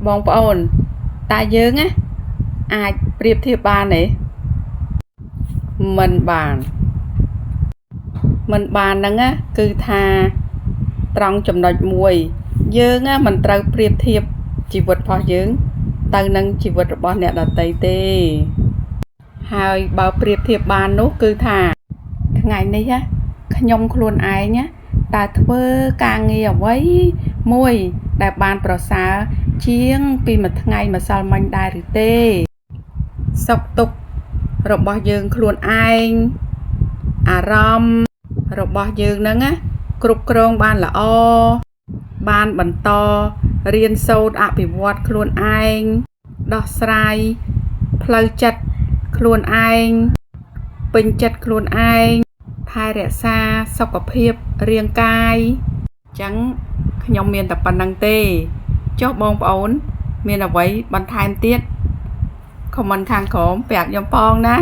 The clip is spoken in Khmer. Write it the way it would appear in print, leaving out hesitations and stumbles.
បងប្អូនតាយើងណាអាចប្រៀបធៀបបានទេមិនបានហ្នឹងណាគឺថាត្រង់ចំណុចមួយយើងណាមិនត្រូវប្រៀបធៀបជីវិតរបស់យើងទៅនឹងជីវិតរបស់អ្នកដទៃទេហើយបើប្រៀបធៀបបាននោះគឺថាថ្ងៃនេះណាខ្ញុំខ្លួនឯងណាតើធ្វើការងារអ្វីមួយដែលបានប្រសើរជាងពីមួយថ្ងៃម្សិលមិញដែរឬទេសុខទុក្ខរបស់យើងខ្លួនឯងអារម្មណ៍របស់យើងហ្នឹងណាគ្រប់គ្រងបានល្អបានបន្តរៀនសូត្រអភិវឌ្ឍខ្លួនឯងដោះស្រាយផ្លូវចិត្តខ្លួនឯងពេញចិត្តខ្លួនឯងថែរក្សាសុខភាពរាងកាយអញ្ចឹងខ្ញុំមានតែប៉ុណ្្នឹងទេចុះបងប្អូនមានអ្វីបន្ថែមទៀតខមមិនខាងក្រោមប្រាប់ខ្ញុំផងណា